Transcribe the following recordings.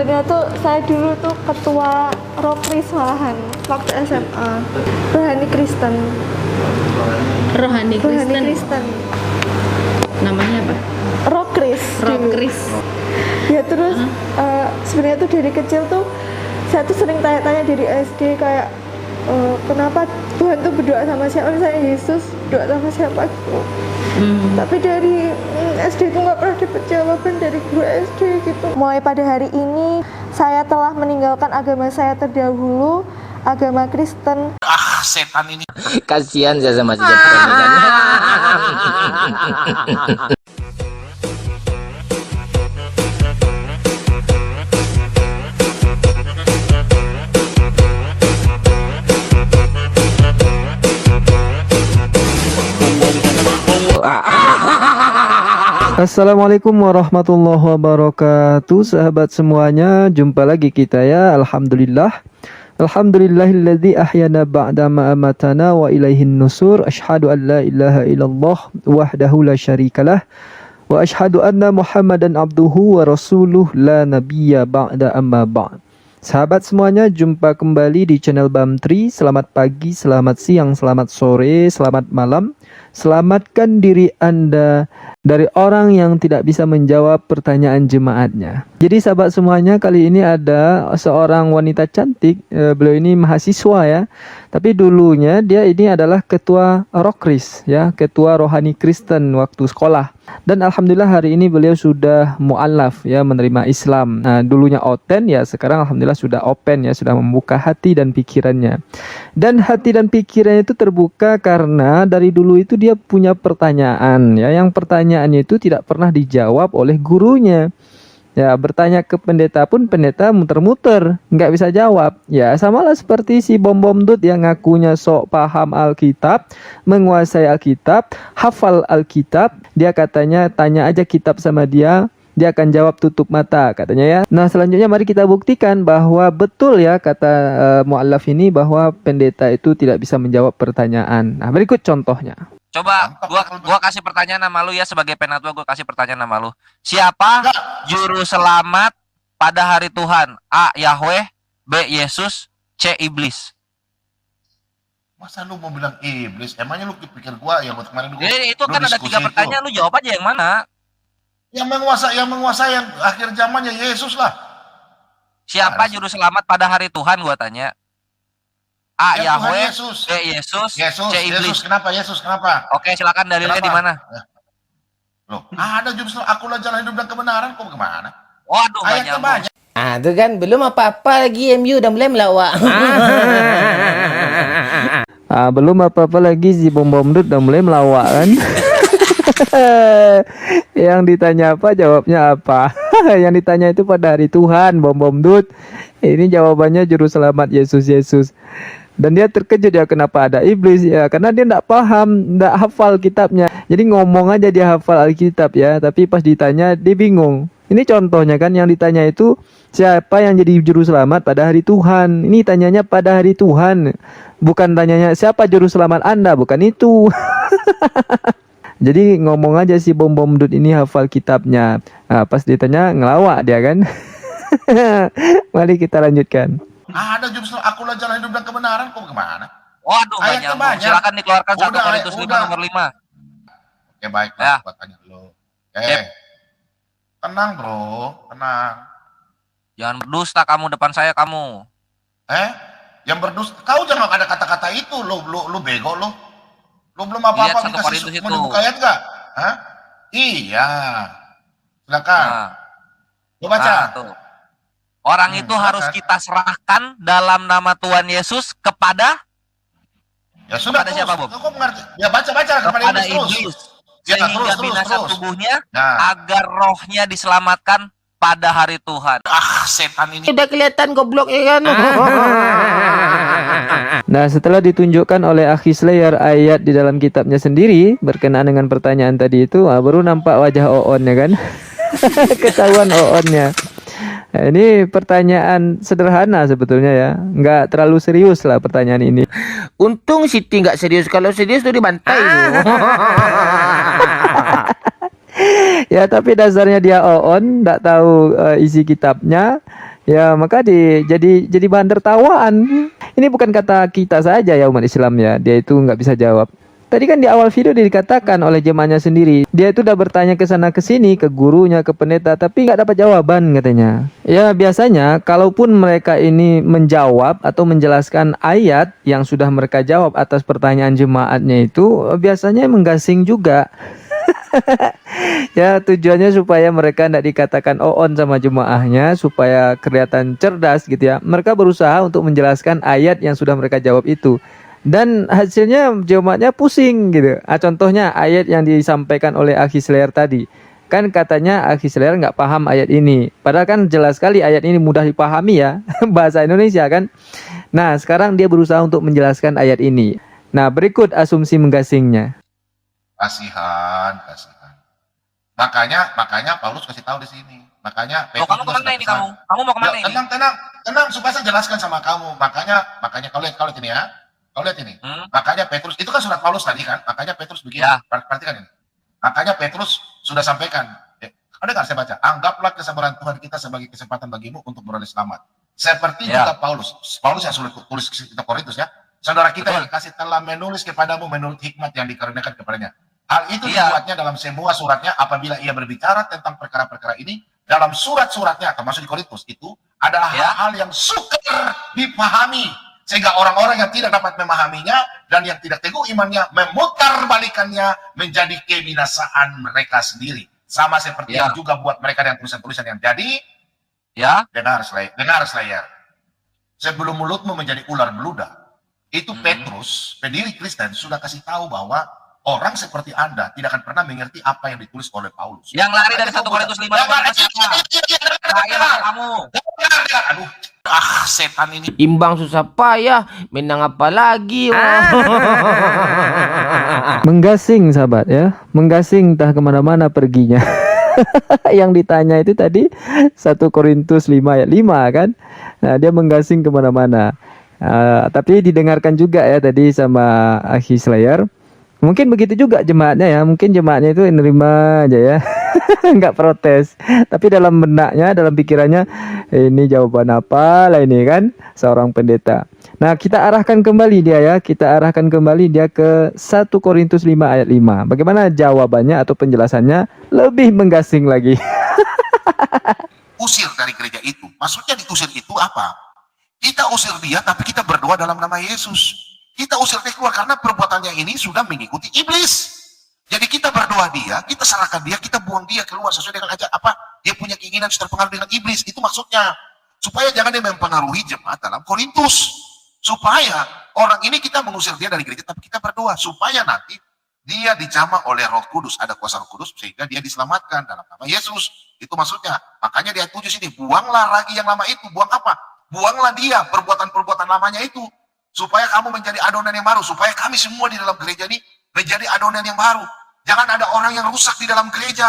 Sebenarnya tuh saya dulu tuh ketua Rokris malahan waktu SMA. Rohani Kristen. Rohani Kristen. Namanya apa? Rokris. Rokris. Ya terus sebenarnya tuh dari kecil tuh saya tuh sering tanya-tanya dari SD kayak kenapa Tuhan tuh berdoa sama siapa, misalnya Yesus berdoa sama siapa gitu. Tapi dari SD tuh nggak pernah dapat jawaban dari guru SD gitu. Mulai pada hari ini saya telah meninggalkan agama saya terdahulu, agama Kristen. Setan ini. Kasihan saya sama si Jepang kan. Assalamualaikum warahmatullahi wabarakatuh. Sahabat semuanya, jumpa lagi kita ya. Alhamdulillahilladzi ahyana ba'da ma amatana wa ilaihin nusur. Asyhadu an la ilaha illallah wahdahu la syarikalah wa asyhadu anna Muhammadan abduhu wa rasuluh la nabiyya ba'da amma ba'd. Sahabat semuanya, jumpa kembali di channel Bamtri. Selamat pagi, selamat siang, selamat sore, selamat malam. Selamatkan diri Anda dari orang yang tidak bisa menjawab pertanyaan jemaatnya. Jadi sahabat semuanya, kali ini ada seorang wanita cantik. Beliau ini mahasiswa ya, tapi dulunya dia ini adalah ketua Rokris ya, ketua Rohani Kristen waktu sekolah. Dan alhamdulillah hari ini beliau sudah mu'alaf ya, menerima Islam. Nah, dulunya oten ya, sekarang alhamdulillah sudah open ya, sudah membuka hati dan pikirannya. Dan hati dan pikirannya itu terbuka karena dari dulu itu dia punya pertanyaan ya, yang pertanyaannya itu tidak pernah dijawab oleh gurunya. Ya, bertanya ke pendeta pun pendeta muter-muter, nggak bisa jawab. Ya, samalah seperti si bom-bom dut yang ngakunya sok paham Alkitab, menguasai Alkitab, hafal Alkitab. Dia katanya tanya aja kitab sama dia akan jawab tutup mata katanya ya. Nah, selanjutnya mari kita buktikan bahwa betul ya kata mu'allaf ini, bahwa pendeta itu tidak bisa menjawab pertanyaan. Nah, berikut contohnya. Coba gua kasih pertanyaan sama lu ya, sebagai penatua gua kasih pertanyaan sama lu. Siapa juru selamat pada hari Tuhan? A. Yahweh, B. Yesus, C. Iblis. Masa lu mau bilang iblis? Emangnya lu pikir gua yang kemarin gua Itu kan ada 3 pertanyaan, lu jawab aja yang mana? Yang menguasai yang akhir zamannya Yesus lah. Siapa juru selamat pada hari Tuhan, gua tanya. A. Ya, Yahweh, Yesus. B. Yesus, C. Iblis. Yesus kenapa? Oke, silakan dalilnya di mana? Loh, ada juru selamat, akulah jalan hidup dan kebenaran, kok kemana? Waduh, Ayatnya banyak. Ah, itu kan belum apa-apa lagi, MU udah mulai melawak. Belum apa-apa lagi si bom-bom dut udah mulai melawak kan. Yang ditanya apa, jawabnya apa. Yang ditanya itu pada hari Tuhan, bom-bom dut. Ini jawabannya juru selamat Yesus. Dan dia terkejut ya, kenapa ada iblis ya, karena dia tidak paham, tidak hafal kitabnya. Jadi ngomong aja dia hafal Alkitab ya, tapi pas ditanya dia bingung. Ini contohnya kan, yang ditanya itu siapa yang jadi juru selamat pada hari Tuhan. Ini tanyanya pada hari Tuhan, bukan tanyanya siapa juru selamat Anda, bukan itu. Jadi ngomong aja si bom-bom dut ini hafal kitabnya. Nah, pas ditanya ngelawak dia kan. Mari kita lanjutkan. Ada juru selamat, akulah jalan hidup dan kebenaran, kok kemana? Waduh, Ayatnya banyak. banyak. Silakan dikeluarkan 1 Udah, Korintus 5 udah. nomor 5. Oke, baik, Ya. gua tanya dulu. Yep. Tenang bro, tenang. Jangan berdusta kamu depan saya kamu. Yang berdusta, kau jangan ada kata-kata itu, lu bego lu. Lu belum Lihat apa-apa 1 Korintus mau itu. dibuka ayat gak? Hah? Iya. Silakan. Nah, Lu baca. nah, tuh. Orang itu harus silakan. kita serahkan dalam nama Tuhan Yesus kepada Ya sudah, kepada terus. siapa, Bob? Kau mengerti? Ya baca kepada iblis terus. iblis. Ya, Sehingga terus. binasa tubuhnya Nah. agar rohnya diselamatkan pada hari Tuhan. Setan ini. Udah kelihatan goblok ya kan. Nah, setelah ditunjukkan oleh Akhi Slayer ayat di dalam kitabnya sendiri berkenaan dengan pertanyaan tadi itu, baru nampak wajah Oon ya kan. Ketahuan Oonnya. Nah, ini pertanyaan sederhana sebetulnya ya, nggak terlalu serius lah pertanyaan ini. Untung Siti nggak serius, kalau serius tuh dibantai. Ya, tapi dasarnya dia Oon nggak tahu isi kitabnya. Ya, maka jadi bahan tertawaan. Ini bukan kata kita saja ya umat Islam ya. Dia itu nggak bisa jawab. Tadi kan di awal video dia dikatakan oleh jemaahnya sendiri, dia itu udah bertanya ke sana ke sini, ke gurunya, ke pendeta, tapi nggak dapat jawaban katanya. Ya biasanya kalaupun mereka ini menjawab atau menjelaskan ayat yang sudah mereka jawab atas pertanyaan jemaatnya itu, biasanya menggasing juga. Ya tujuannya supaya mereka tidak dikatakan on sama jemaahnya, supaya kelihatan cerdas gitu ya. Mereka berusaha untuk menjelaskan ayat yang sudah mereka jawab itu. Dan hasilnya jemaatnya pusing gitu. Contohnya ayat yang disampaikan oleh Akhi Slayer tadi. Kan katanya Akhi Slayer nggak paham ayat ini. Padahal kan jelas sekali ayat ini mudah dipahami ya. Bahasa Indonesia kan. Nah sekarang dia berusaha untuk menjelaskan ayat ini. Nah berikut asumsi menggasingnya. Kasihan. Makanya Paulus kasih tahu di sini. Makanya Oh, kamu kemana ini kamu? Kamu mau kemana ini? tenang supaya saya jelaskan sama kamu. Makanya kau lihat ini ya. Kau lihat ini. Makanya Petrus, itu kan surat Paulus tadi kan. Makanya Petrus begini. Ya. Perhatikan ini. Makanya Petrus sudah sampaikan. Ada nggak saya baca? Anggaplah kesabaran Tuhan kita sebagai kesempatan bagimu untuk beroleh selamat. Seperti juga Paulus yang sudah tulis kitab Korintus ya. Saudara kita yang kasih telah menulis kepadamu menurut hikmat yang dikaruniakan kepadanya. Hal itu dibuatnya dalam semua suratnya apabila ia berbicara tentang perkara-perkara ini. Dalam surat-suratnya, termasuk di Korintus, itu adalah hal-hal yang sukar dipahami. Sehingga orang-orang yang tidak dapat memahaminya dan yang tidak teguh imannya memutarbalikannya menjadi kebinasaan mereka sendiri. Sama seperti yang juga buat mereka dengan tulisan-tulisan yang jadi. Ya, dengar Slayer. Sebelum mulutmu menjadi ular beludak, itu Petrus, pendiri Kristen, sudah kasih tahu bahwa orang seperti Anda tidak akan pernah mengerti apa yang ditulis oleh Paulus. Yang lari dari 1 Korintus 5 kamu. Aduh, setan ini. Imbang susah payah, menang apa lagi? Menggasing sahabat ya. Menggasing entah kemana-mana perginya. Yang ditanya itu tadi 1 Korintus 5 ayat 5 kan. Nah dia menggasing kemana-mana. Tapi didengarkan juga ya tadi sama Akhi Slayer. Mungkin begitu juga jemaatnya ya. Mungkin jemaatnya itu nerima aja ya. Nggak protes. Tapi dalam benaknya, dalam pikirannya, ini jawaban apa lah ini kan seorang pendeta. Nah kita arahkan kembali dia ya. Kita arahkan kembali dia ke 1 Korintus 5 ayat 5. Bagaimana jawabannya atau penjelasannya lebih menggasing lagi. Usir dari gereja itu. Maksudnya diusir itu apa? Kita usir dia tapi kita berdoa dalam nama Yesus. Kita usir dia keluar karena perbuatannya ini sudah mengikuti iblis. Jadi kita berdoa dia, kita serahkan dia, kita buang dia keluar sesuai dengan aja apa dia punya keinginan terpengaruh dengan iblis. Itu maksudnya. Supaya jangan dia mempengaruhi jemaat dalam Korintus. Supaya orang ini kita mengusir dia dari gereja tapi kita berdoa supaya nanti dia dijamah oleh Roh Kudus, ada kuasa Roh Kudus sehingga dia diselamatkan dalam nama Yesus. Itu maksudnya. Makanya dia tuju sini, buanglah ragi yang lama itu. Buang apa? Buanglah dia perbuatan-perbuatan lamanya itu. Supaya kamu menjadi adonan yang baru. Supaya kami semua di dalam gereja ini menjadi adonan yang baru. Jangan ada orang yang rusak di dalam gereja.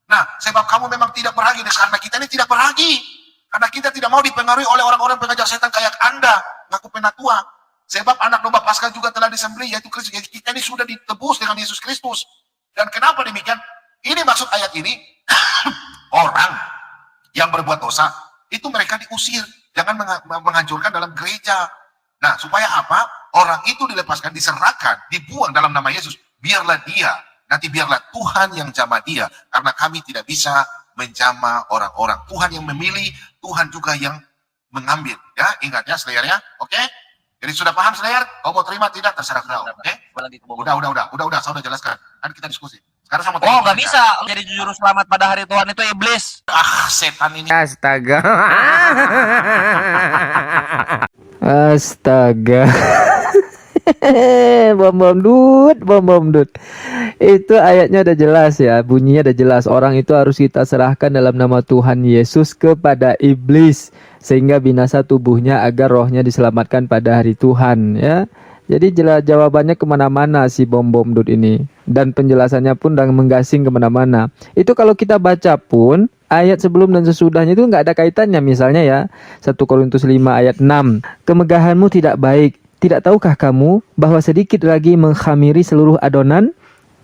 Nah, sebab kamu memang tidak beragi. Karena kita ini tidak beragi. Karena kita tidak mau dipengaruhi oleh orang-orang pengajar setan kayak Anda. Ngaku penatua. Sebab anak domba Paskah juga telah disembelih, yaitu Kristus. Jadi kita ini sudah ditebus dengan Yesus Kristus. Dan kenapa demikian? Ini maksud ayat ini. Orang yang berbuat dosa, itu mereka diusir. Jangan menghancurkan dalam gereja. Nah, supaya apa? Orang itu dilepaskan, diserahkan, dibuang dalam nama Yesus. Biarlah dia, nanti biarlah Tuhan yang jamah dia. Karena kami tidak bisa menjamah orang-orang. Tuhan yang memilih, Tuhan juga yang mengambil. Ya, ingat ya Slayer ya, oke? Jadi sudah paham Slayer? Kau mau terima tidak? Terserah kau, oke? Udah, saya udah jelaskan. Kan kita diskusi. Sekarang sama Oh, nggak bisa. Jadi juru selamat pada hari Tuhan itu iblis. Setan ini. Astaga. Astaga. Bom dud. Itu ayatnya udah jelas ya, bunyinya udah jelas. Orang itu harus kita serahkan dalam nama Tuhan Yesus kepada iblis sehingga binasa tubuhnya agar rohnya diselamatkan pada hari Tuhan ya. Jadi jawabannya kemana-mana si bom dud ini. Dan penjelasannya pun udah menggasing kemana-mana. Itu kalau kita baca pun ayat sebelum dan sesudahnya itu nggak ada kaitannya. Misalnya ya 1 Korintus 5 ayat 6. Kemegahanmu tidak baik. Tidak tahukah kamu bahwa sedikit ragi mengkhamiri seluruh adonan?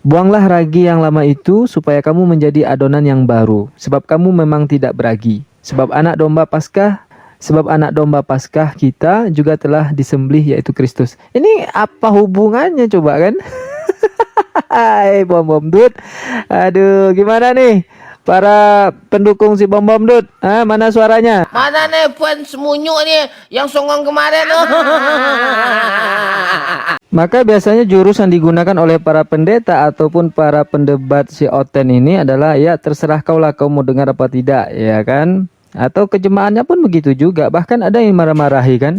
Buanglah ragi yang lama itu supaya kamu menjadi adonan yang baru. Sebab kamu memang tidak beragi. Sebab anak domba Paskah kita juga telah disembelih, yaitu Kristus. Ini apa hubungannya coba kan? Hai Bom Dut. Aduh, gimana nih para pendukung si Bom Dut? Mana suaranya? Mana nih puan semunyuk nih yang songong kemarin? Maka biasanya jurus yang digunakan oleh para pendeta ataupun para pendebat si Oten ini adalah, ya terserah kaulah kau mau dengar apa tidak, ya kan? Atau kejemaahnya pun begitu juga. Bahkan ada yang marah-marahi kan.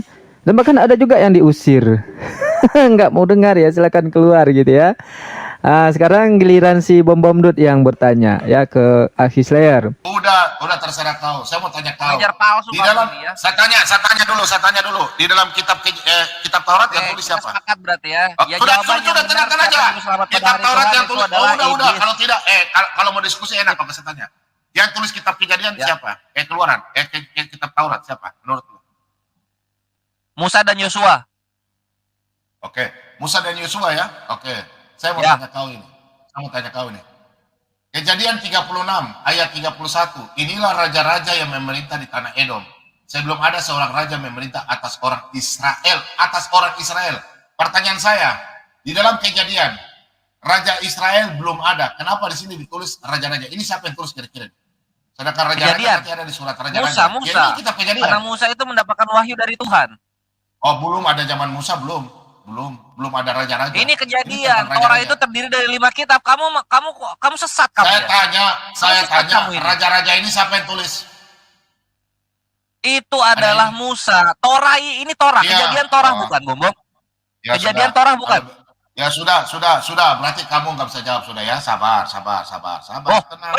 Dan bahkan ada juga yang diusir. Nggak mau dengar ya, silakan keluar gitu ya. Sekarang giliran si Bom Dut yang bertanya ya ke Akhi Slayer. Udah terserah kau. Saya mau tanya kau. Pengajar palsu Di dalam kamu nih ya. saya tanya dulu. Di dalam kitab Taurat yang tulis Kita siapa? sepakat berarti ya. Oh, Ya sudah, jawaban yang benar tenangkan aja. siapa juru selamat pada Kitab hari Taurat Tuhan yang itu tulis. adalah Udah. iblis. Kalau tidak, kalau mau diskusi enak kalau saya tanya. Yang tulis kitab Kejadian Ya. siapa? Keluaran. Kitab Taurat siapa? Menurut lu? Musa dan Yosua. Oke. Musa dan Yosua ya. Oke. Saya mau Ya. tanya kau ini. Kejadian 36 ayat 31. Inilah raja-raja yang memerintah di tanah Edom. Sebelum ada seorang raja memerintah atas orang Israel. Pertanyaan saya, di dalam Kejadian raja Israel belum ada. Kenapa di sini ditulis raja-raja? Ini siapa yang tulis kira-kira? Sedangkan raja-raja Kejadian. nanti ada di surat raja-raja. Musa. Ya, ini kita Kejadian. Karena Musa itu mendapatkan wahyu dari Tuhan. Oh, belum ada zaman Musa, belum ada raja-raja. Ini Ini kejadian. tentang Torah raja-raja. itu terdiri dari 5 kitab. Kamu sesat kamu Saya ya. tanya, kamu ini. raja-raja ini siapa yang tulis? Itu adalah Musa. Torah ini Torah. Iya. Kejadian Torah Oh. bukan, Bombong. Ya, Kejadian sudah. Torah bukan? Ya sudah. Berarti kamu nggak bisa jawab sudah ya. Sabar. Oh, Tenang.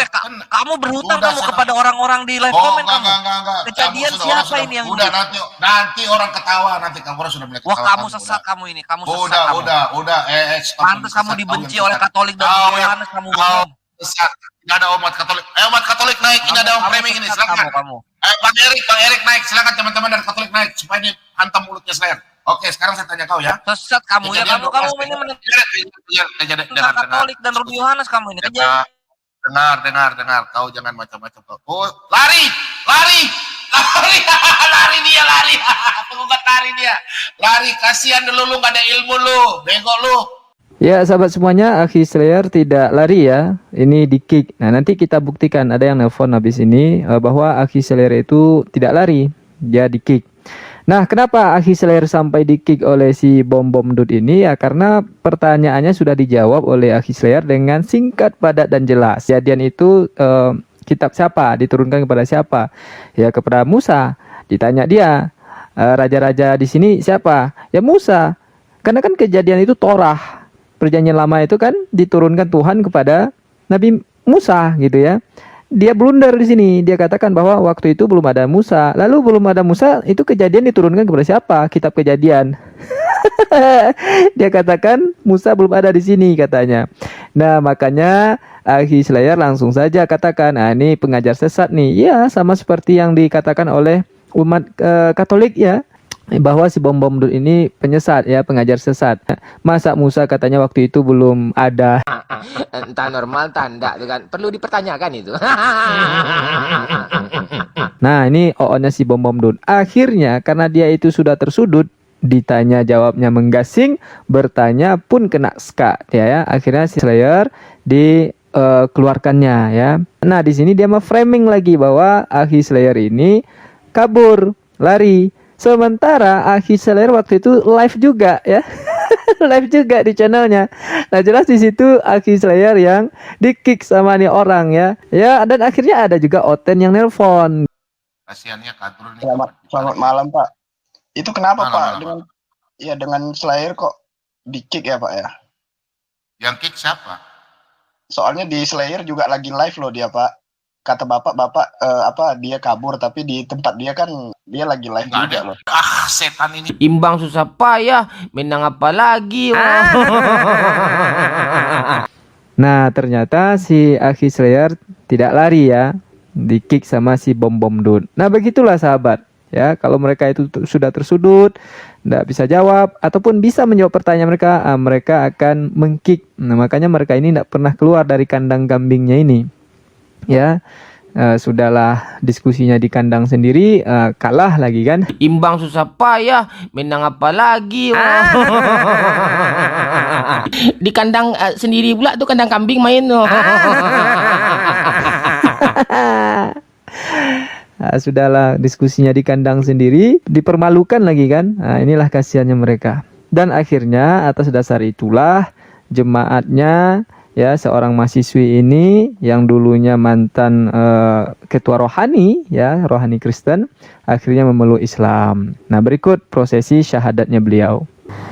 kamu berhutang Udah, kamu senang. kepada orang-orang di live Oh, komen kamu. enggak. Kejadian Kamu siapa orang ini yang udah nanti orang ketawa, nanti kamu orang sudah mulai ketawa. Wah, kamu sesat kamu ini. Kamu sesat kamu. Udah. Stop. Pantes kamu Sesat. dibenci Kau yang oleh sesat. Katolik dan Kau yang- Yohanes kamu. Kau Bombong. sesat. Ini ada umat Katolik. Umat Katolik naik. Ini ada om framing ini. sesat Silakan. kamu. Bang Erik naik. Silakan teman-teman dari Katolik naik supaya dia hantam mulutnya Slayer. Oke, sekarang saya tanya kau ya. Sesat kamu ya. Kamu ini menentang Dengar. Katolik dan Robi Yohanes kamu ini. Kejadian. Dengar. Kau jangan macam-macam. Oh, lari. Lari. Penggugat lari dia. Lari, kasihan dulu lu gak ada ilmu lu. Bego lu. Ya sahabat semuanya, Akhi Slayer tidak lari ya. Ini di kick. Nah nanti kita buktikan, ada yang nelpon habis ini bahwa Akhi Slayer itu tidak lari, dia di kick. Nah kenapa Akhi Slayer sampai di kick oleh si Bom Dut ini? Ya karena pertanyaannya sudah dijawab oleh Akhi Slayer dengan singkat, padat dan jelas. Kejadian itu kitab siapa? Diturunkan kepada siapa? Ya kepada Musa. Ditanya dia, raja-raja di sini siapa? Ya Musa. Karena kan kejadian itu Torah. Perjanjian lama itu kan diturunkan Tuhan kepada Nabi Musa gitu ya. Dia blunder di sini. Dia katakan bahwa waktu itu belum ada Musa. Lalu belum ada Musa, itu kejadian diturunkan kepada siapa? Kitab Kejadian. Dia katakan Musa belum ada di sini katanya. Nah, makanya Akhi Slayer langsung saja katakan, ini pengajar sesat nih. Ya, sama seperti yang dikatakan oleh umat Katolik ya. Bahwa si Bom Dut ini penyesat ya, pengajar sesat. Masa Musa katanya waktu itu belum ada. Entah normal, entah enggak tuh kan. Perlu dipertanyakan itu. Nah ini OO-nya si Bom Dut. Akhirnya karena dia itu sudah tersudut, ditanya jawabnya menggasing, bertanya pun kena ska ya. Akhirnya si Slayer dikeluarkannya ya. Nah di sini dia framing lagi bahwa Akhi Slayer ini kabur, lari. Sementara Akhi Slayer waktu itu live juga ya. Live juga di channelnya. Nah jelas di situ Akhi Slayer yang di kick sama nih orang ya. Ya dan akhirnya ada juga Oten yang nelpon. Kasihannya Kadrun ini. Selamat malam Pak. Itu kenapa Malam, Pak dengan Slayer kok di kick ya Pak ya? Yang kick siapa? Soalnya di Slayer juga lagi live loh dia Pak. Kata bapak dia kabur tapi di tempat dia kan dia lagi live Nggak juga ada. loh. Setan ini. Imbang susah payah, menang apa lagi? Nah ternyata si Akhi Slayer tidak lari ya, di kick sama si Bom Dut. Nah begitulah sahabat ya, kalau mereka itu sudah tersudut, tidak bisa jawab ataupun bisa menjawab pertanyaan mereka, mereka akan mengkick. Nah makanya mereka ini tidak pernah keluar dari kandang kambingnya ini ya. sudahlah diskusinya di kandang sendiri, kalah lagi kan. Imbang susah payah, menang apa lagi? Di kandang sendiri pula tuh, kandang kambing main tuh. Sudahlah diskusinya di kandang sendiri, dipermalukan lagi kan. Inilah kasihannya mereka. Dan akhirnya atas dasar itulah jemaatnya, ya, seorang mahasiswi ini yang dulunya mantan ketua rohani, ya, rohani Kristen, akhirnya memeluk Islam. Nah, berikut prosesi syahadatnya beliau.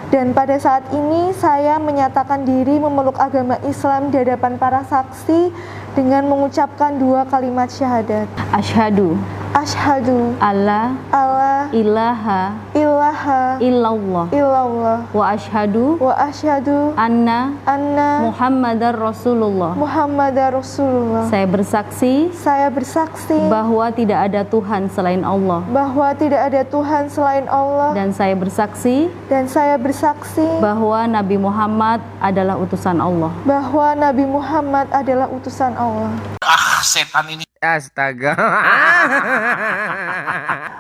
Dan pada saat ini saya menyatakan diri memeluk agama Islam di hadapan para saksi dengan mengucapkan 2 kalimat syahadat. Asyhadu Asyhadu alla alla ilaha ilaha illallah illallah wa asyhadu wa asyhadu anna anna Muhammadar Rasulullah. Muhammadar Rasulullah. Saya bersaksi Saya bersaksi bahwa tidak ada Tuhan selain Allah, bahwa tidak ada Tuhan selain Allah, dan saya bersaksi dan saya bersaksi bahwa Nabi Muhammad adalah utusan Allah. bahwa Nabi Muhammad adalah utusan Allah. Setan ini. Astaga.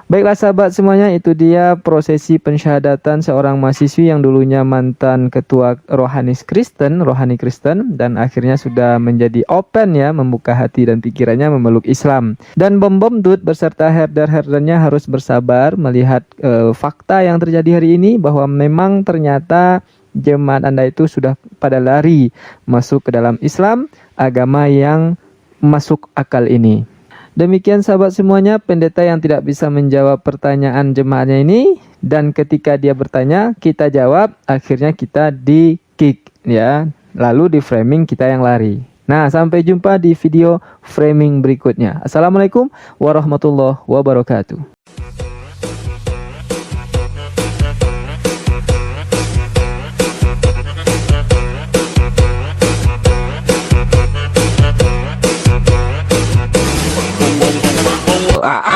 Baiklah sahabat semuanya, itu dia prosesi pensyahadatan seorang mahasiswi yang dulunya mantan ketua rohani Kristen, dan akhirnya sudah menjadi open, ya, membuka hati dan pikirannya memeluk Islam. Dan Bom Dut beserta herder-herdernya harus bersabar melihat fakta yang terjadi hari ini, bahwa memang ternyata jemaat Anda itu sudah pada lari masuk ke dalam Islam, agama yang masuk akal ini. Demikian sahabat semuanya, pendeta yang tidak bisa menjawab pertanyaan jemaatnya ini, dan ketika dia bertanya kita jawab, akhirnya kita di kick, ya, lalu di framing kita yang lari. Nah, sampai jumpa di video framing berikutnya. Assalamualaikum warahmatullahi wabarakatuh. Ah.